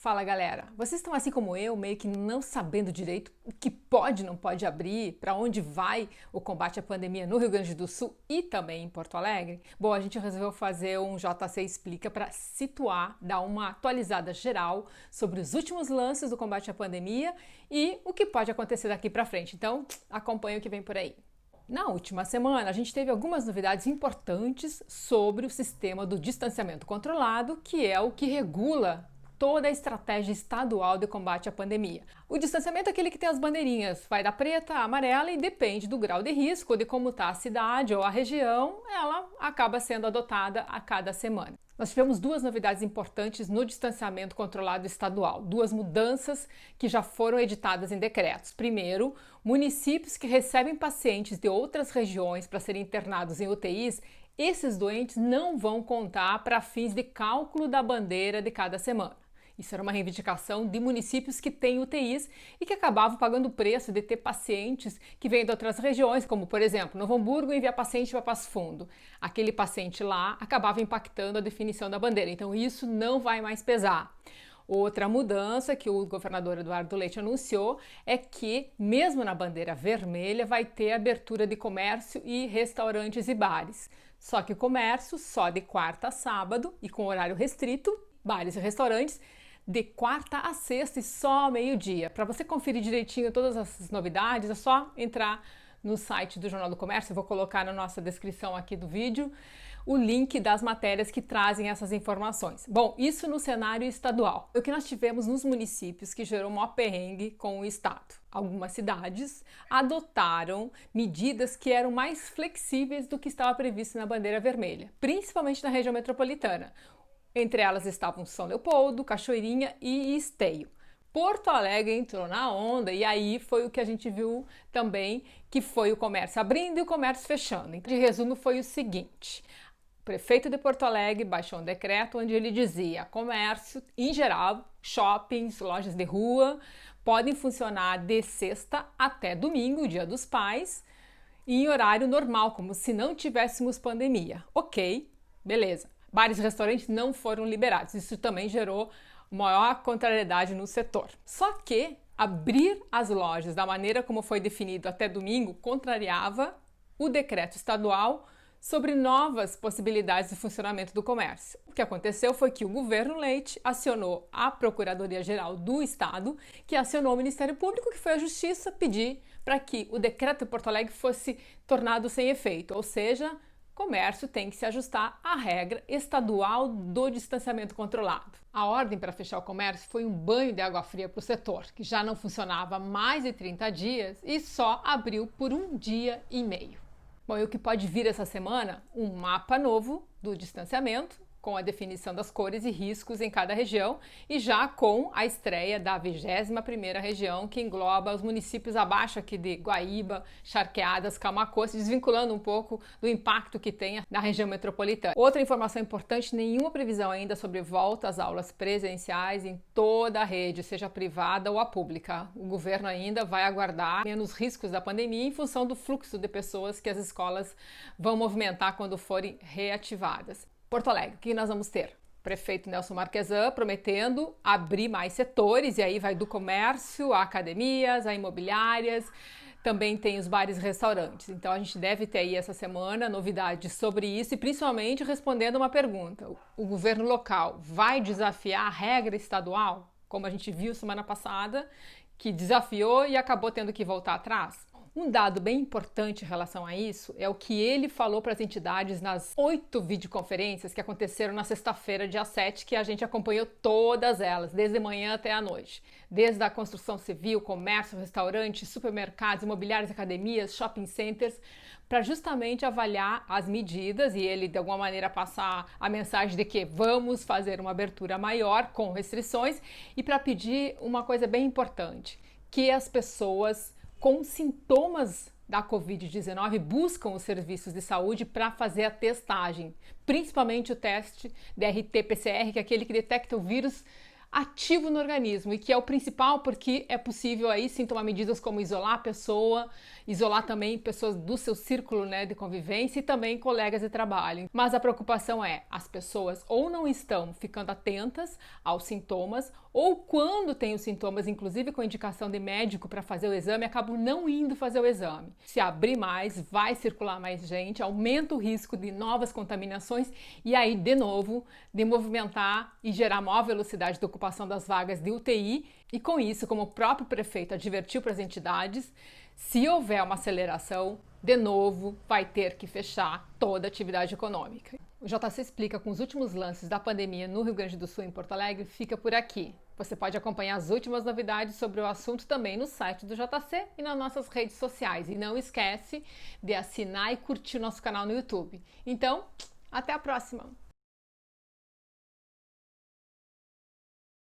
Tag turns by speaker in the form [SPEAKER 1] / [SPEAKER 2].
[SPEAKER 1] Fala galera, vocês estão assim como eu, meio que não sabendo direito o que pode e não pode abrir, para onde vai o combate à pandemia no Rio Grande do Sul e também em Porto Alegre? Bom, a gente resolveu fazer um JC Explica para situar, dar uma atualizada geral sobre os últimos lances do combate à pandemia e o que pode acontecer daqui para frente. Então, acompanhe o que vem por aí. Na última semana, a gente teve algumas novidades importantes sobre o sistema do distanciamento controlado, que é o que regula toda a estratégia estadual de combate à pandemia. O distanciamento é aquele que tem as bandeirinhas, vai da preta à amarela e depende do grau de risco, de como está a cidade ou a região, ela acaba sendo adotada a cada semana. Nós tivemos duas novidades importantes no distanciamento controlado estadual, duas mudanças que já foram editadas em decretos. Primeiro, municípios que recebem pacientes de outras regiões para serem internados em UTIs, esses doentes não vão contar para fins de cálculo da bandeira de cada semana. Isso era uma reivindicação de municípios que têm UTIs e que acabavam pagando o preço de ter pacientes que vêm de outras regiões, como, por exemplo, Novo Hamburgo envia paciente para Passo Fundo. Aquele paciente lá acabava impactando a definição da bandeira, então isso não vai mais pesar. Outra mudança que o governador Eduardo Leite anunciou é que, mesmo na bandeira vermelha, vai ter abertura de comércio e restaurantes e bares. Só que comércio só de quarta a sábado e com horário restrito, bares e restaurantes de quarta a sexta e só meio-dia. Para você conferir direitinho todas essas novidades, é só entrar no site do Jornal do Comércio. Eu vou colocar na nossa descrição aqui do vídeo o link das matérias que trazem essas informações. Bom, isso no cenário estadual. O que nós tivemos nos municípios que gerou maior perrengue com o Estado. Algumas cidades adotaram medidas que eram mais flexíveis do que estava previsto na bandeira vermelha, principalmente na região metropolitana. Entre elas estavam São Leopoldo, Cachoeirinha e Esteio. Porto Alegre entrou na onda e aí foi o que a gente viu também, que foi o comércio abrindo e o comércio fechando. Então, de resumo, foi o seguinte: o prefeito de Porto Alegre baixou um decreto onde ele dizia: comércio, em geral, shoppings, lojas de rua, podem funcionar de sexta até domingo, Dia dos Pais, em horário normal, como se não tivéssemos pandemia. Ok, beleza. Bares e restaurantes não foram liberados. Isso também gerou maior contrariedade no setor. Só que abrir as lojas da maneira como foi definido até domingo contrariava o decreto estadual sobre novas possibilidades de funcionamento do comércio. O que aconteceu foi que o governo Leite acionou a Procuradoria-Geral do Estado, que acionou o Ministério Público, que foi a Justiça, pedir para que o decreto de Porto Alegre fosse tornado sem efeito, ou seja, comércio tem que se ajustar à regra estadual do distanciamento controlado. A ordem para fechar o comércio foi um banho de água fria para o setor, que já não funcionava há mais de 30 dias e só abriu por um dia e meio. Bom, e o que pode vir essa semana? Um mapa novo do distanciamento, com a definição das cores e riscos em cada região e já com a estreia da 21ª região, que engloba os municípios abaixo aqui de Guaíba, Charqueadas, Camacô, se desvinculando um pouco do impacto que tem na região metropolitana. Outra informação importante: nenhuma previsão ainda sobre volta às aulas presenciais em toda a rede, seja privada ou a pública. O governo ainda vai aguardar menos riscos da pandemia em função do fluxo de pessoas que as escolas vão movimentar quando forem reativadas. Porto Alegre, o que nós vamos ter? Prefeito Nelson Marquesan prometendo abrir mais setores, e aí vai do comércio, a academias, a imobiliárias, também tem os bares e restaurantes. Então a gente deve ter aí essa semana novidades sobre isso e principalmente respondendo uma pergunta: o governo local vai desafiar a regra estadual, como a gente viu semana passada, que desafiou e acabou tendo que voltar atrás? Um dado bem importante em relação a isso é o que ele falou para as entidades nas 8 videoconferências que aconteceram na sexta-feira, dia 7, que a gente acompanhou todas elas, desde manhã até a noite. Desde a construção civil, comércio, restaurantes, supermercados, imobiliários, academias, shopping centers, para justamente avaliar as medidas e ele, de alguma maneira, passar a mensagem de que vamos fazer uma abertura maior com restrições e para pedir uma coisa bem importante: que as pessoas com sintomas da Covid-19 buscam os serviços de saúde para fazer a testagem, principalmente o teste de RT-PCR, que é aquele que detecta o vírus ativo no organismo e que é o principal porque é possível aí sim tomar medidas como isolar a pessoa, isolar também pessoas do seu círculo, né, de convivência e também colegas de trabalho. Mas a preocupação é as pessoas ou não estão ficando atentas aos sintomas ou quando tem os sintomas, inclusive com indicação de médico para fazer o exame, acabam não indo fazer o exame. Se abrir mais, vai circular mais gente, aumenta o risco de novas contaminações e aí, de novo, de movimentar e gerar maior velocidade de ocupação das vagas de UTI e com isso, como o próprio prefeito advertiu para as entidades, se houver uma aceleração, de novo, vai ter que fechar toda a atividade econômica. O JC Explica com os últimos lances da pandemia no Rio Grande do Sul e em Porto Alegre fica por aqui. Você pode acompanhar as últimas novidades sobre o assunto também no site do JC e nas nossas redes sociais. E não esquece de assinar e curtir o nosso canal no YouTube. Então, até a próxima!